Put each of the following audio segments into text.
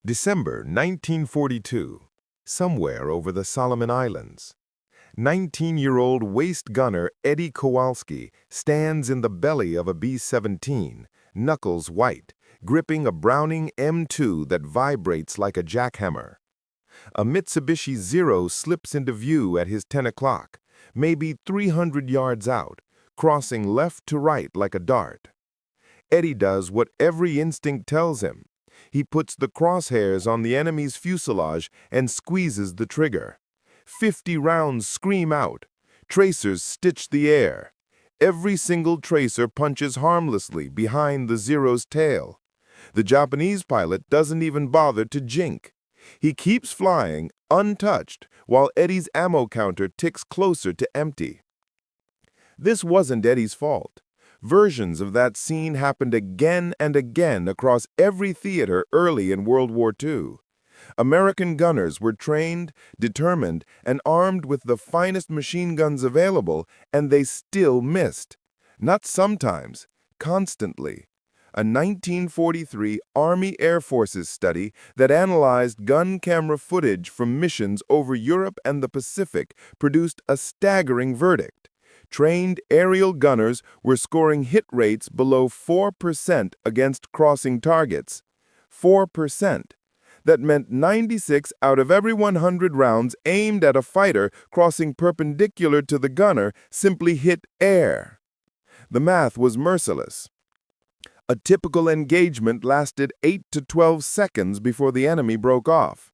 December 1942, somewhere over the Solomon Islands. 19-year-old waist gunner Eddie Kowalski stands in the belly of a B-17, knuckles white, gripping a Browning M2 that vibrates like a jackhammer. A Mitsubishi Zero slips into view at his 10 o'clock, maybe 300 yards out, crossing left to right like a dart. Eddie does what every instinct tells him. He puts the crosshairs on the enemy's fuselage and squeezes the trigger. 50 rounds scream out. Tracers stitch the air. Every single tracer punches harmlessly behind the Zero's tail. The Japanese pilot doesn't even bother to jink. He keeps flying, untouched, while Eddie's ammo counter ticks closer to empty. This wasn't Eddie's fault. Versions of that scene happened again and again across every theater early in World War II. American gunners were trained, determined, and armed with the finest machine guns available, and they still missed. Not sometimes, constantly. A 1943 Army Air Forces study that analyzed gun camera footage from missions over Europe and the Pacific produced a staggering verdict. Trained aerial gunners were scoring hit rates below 4% against crossing targets. 4%. That meant 96 out of every 100 rounds aimed at a fighter crossing perpendicular to the gunner simply hit air. The math was merciless. A typical engagement lasted 8 to 12 seconds before the enemy broke off.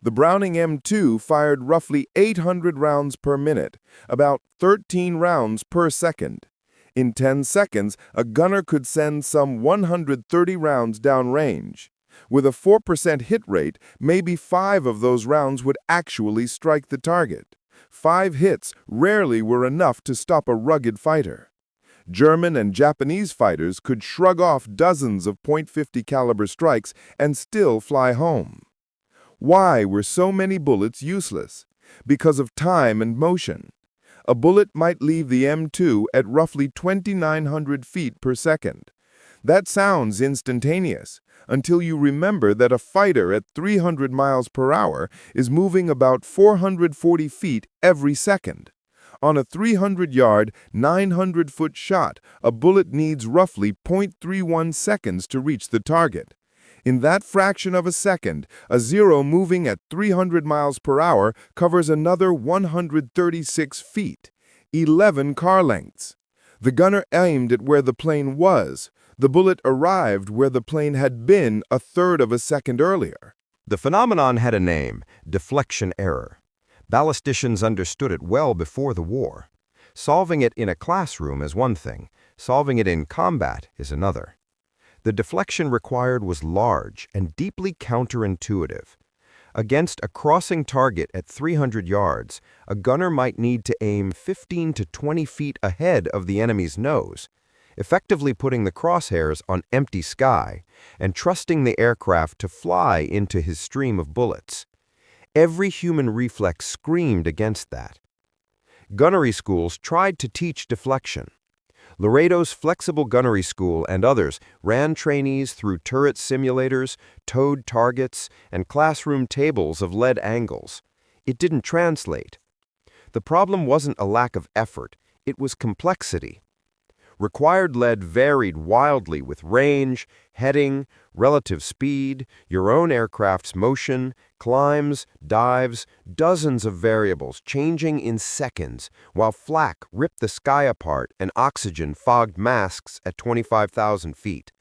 The Browning M2 fired roughly 800 rounds per minute, about 13 rounds per second. In 10 seconds, a gunner could send some 130 rounds downrange. With a 4% hit rate, maybe 5 of those rounds would actually strike the target. 5 hits rarely were enough to stop a rugged fighter. German and Japanese fighters could shrug off dozens of .50 caliber strikes and still fly home. Why were so many bullets useless? Because of time and motion. A bullet might leave the M2 at roughly 2,900 feet per second. That sounds instantaneous, until you remember that a fighter at 300 miles per hour is moving about 440 feet every second. On a 300-yard, 900-foot shot, a bullet needs roughly 0.31 seconds to reach the target. In that fraction of a second, a Zero moving at 300 miles per hour covers another 136 feet, 11 car lengths. The gunner aimed at where the plane was. The bullet arrived where the plane had been a third of a second earlier. The phenomenon had a name: deflection error. Ballisticians understood it well before the war. Solving it in a classroom is one thing. Solving it in combat is another. The deflection required was large and deeply counterintuitive. Against a crossing target at 300 yards, a gunner might need to aim 15 to 20 feet ahead of the enemy's nose, effectively putting the crosshairs on empty sky and trusting the aircraft to fly into his stream of bullets. Every human reflex screamed against that. Gunnery schools tried to teach deflection. Laredo's Flexible Gunnery School and others ran trainees through turret simulators, towed targets, and classroom tables of lead angles. It didn't translate. The problem wasn't a lack of effort, it was complexity. Required lead varied wildly with range, heading, relative speed, your own aircraft's motion, climbs, dives, dozens of variables changing in seconds, while flak ripped the sky apart and oxygen fogged masks at 25,000 feet.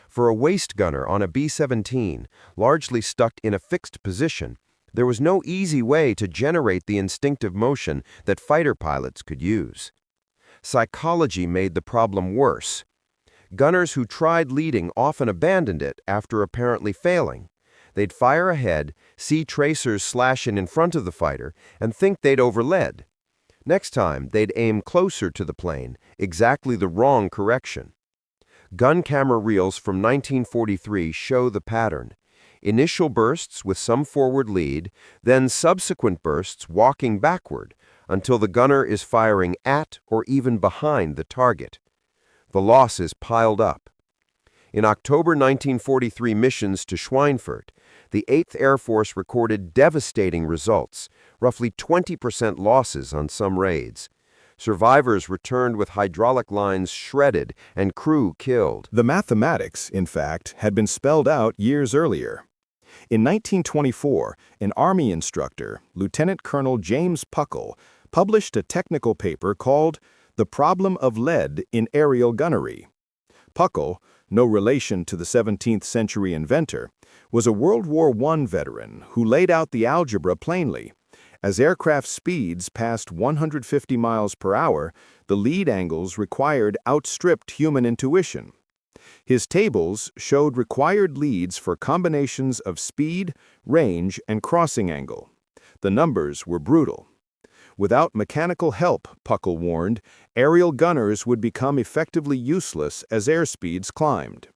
For a waist gunner on a B-17, largely stuck in a fixed position, there was no easy way to generate the instinctive motion that fighter pilots could use. Psychology made the problem worse. Gunners who tried leading often abandoned it after apparently failing. They'd fire ahead, see tracers slash in front of the fighter, and think they'd overled. Next time, they'd aim closer to the plane, exactly the wrong correction. Gun camera reels from 1943 show the pattern. Initial bursts with some forward lead, then subsequent bursts walking backward, until the gunner is firing at or even behind the target. The losses piled up. In October 1943 missions to Schweinfurt, The 8th Air Force recorded devastating results, roughly 20% losses on some raids. Survivors returned with hydraulic lines shredded and crew killed. The mathematics, in fact, had been spelled out years earlier. In 1924, an Army instructor, Lieutenant Colonel James Puckle, published a technical paper called The Problem of Lead in Aerial Gunnery. Puckle, no relation to the 17th century inventor, was a World War I veteran who laid out the algebra plainly. As aircraft speeds passed 150 miles per hour, the lead angles required outstripped human intuition. His tables showed required leads for combinations of speed, range, and crossing angle. The numbers were brutal. Without mechanical help, Puckle warned, aerial gunners would become effectively useless as airspeeds climbed.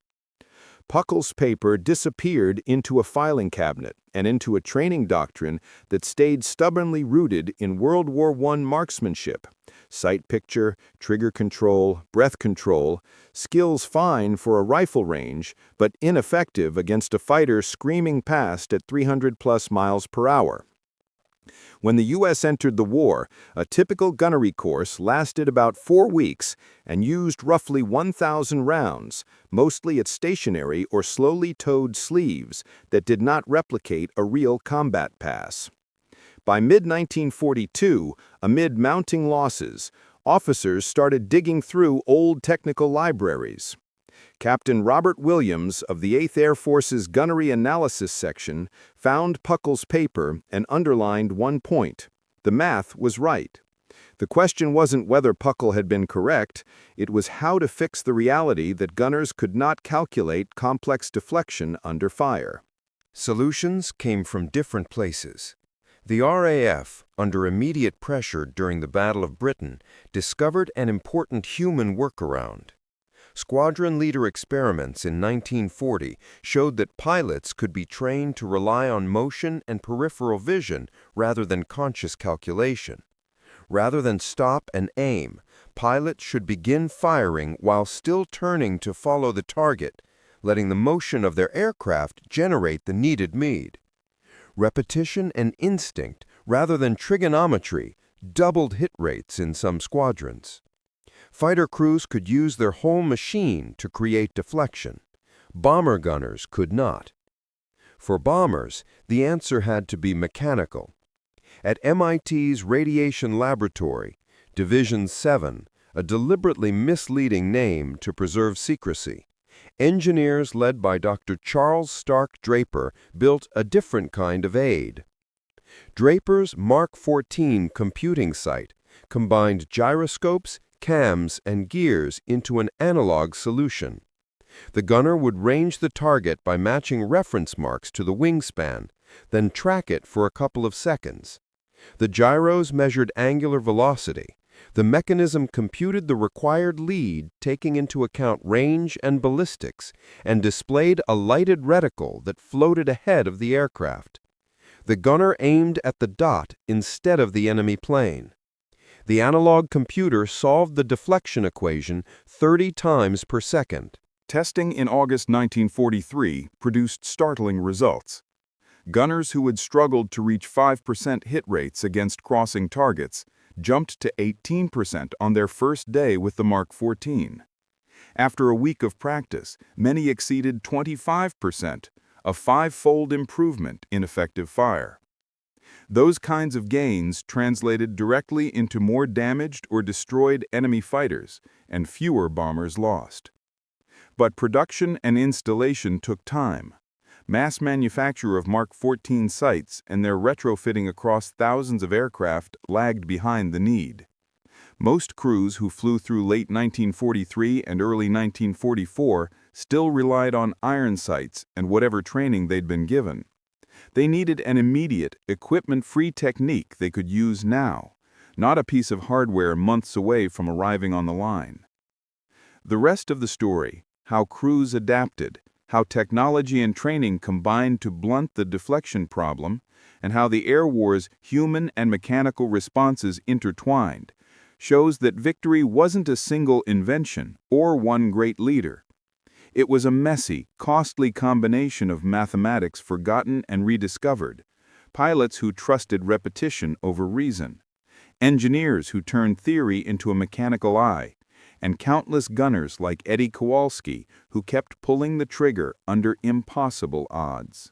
Puckle's paper disappeared into a filing cabinet and into a training doctrine that stayed stubbornly rooted in World War I marksmanship. Sight picture, trigger control, breath control, skills fine for a rifle range, but ineffective against a fighter screaming past at 300+ miles per hour. When the U.S. entered the war, a typical gunnery course lasted about 4 weeks and used roughly 1,000 rounds, mostly at stationary or slowly towed sleeves that did not replicate a real combat pass. By mid-1942, amid mounting losses, officers started digging through old technical libraries. Captain Robert Williams of the 8th Air Force's Gunnery Analysis section found Puckle's paper and underlined one point: the math was right. The question wasn't whether Puckle had been correct, it was how to fix the reality that gunners could not calculate complex deflection under fire. Solutions came from different places. The RAF, under immediate pressure during the Battle of Britain, discovered an important human workaround. Squadron leader experiments in 1940 showed that pilots could be trained to rely on motion and peripheral vision rather than conscious calculation. Rather than stop and aim, pilots should begin firing while still turning to follow the target, letting the motion of their aircraft generate the needed mead. Repetition and instinct, rather than trigonometry, doubled hit rates in some squadrons. Fighter crews could use their whole machine to create deflection. Bomber gunners could not. For bombers, the answer had to be mechanical. At MIT's Radiation Laboratory, Division 7, a deliberately misleading name to preserve secrecy, engineers led by Dr. Charles Stark Draper built a different kind of aid. Draper's Mark 14 computing site combined gyroscopes, cams, and gears into an analog solution. The gunner would range the target by matching reference marks to the wingspan, then track it for a couple of seconds. The gyros measured angular velocity. The mechanism computed the required lead, taking into account range and ballistics, and displayed a lighted reticle that floated ahead of the aircraft. The gunner aimed at the dot instead of the enemy plane. The analog computer solved the deflection equation 30 times per second. Testing in August 1943 produced startling results. Gunners who had struggled to reach 5% hit rates against crossing targets jumped to 18% on their first day with the Mark 14. After a week of practice, many exceeded 25%, a 5-fold improvement in effective fire. Those kinds of gains translated directly into more damaged or destroyed enemy fighters and fewer bombers lost. But production and installation took time. Mass manufacture of Mark 14 sites and their retrofitting across thousands of aircraft lagged behind the need. Most crews who flew through late 1943 and early 1944 still relied on iron sights and whatever training they'd been given. They needed an immediate, equipment-free technique they could use now, not a piece of hardware months away from arriving on the line. The rest of the story, how crews adapted, how technology and training combined to blunt the deflection problem, and how the Air War's human and mechanical responses intertwined, shows that victory wasn't a single invention or one great leader. It was a messy, costly combination of mathematics forgotten and rediscovered, pilots who trusted repetition over reason, engineers who turned theory into a mechanical eye, and countless gunners like Eddie Kowalski who kept pulling the trigger under impossible odds.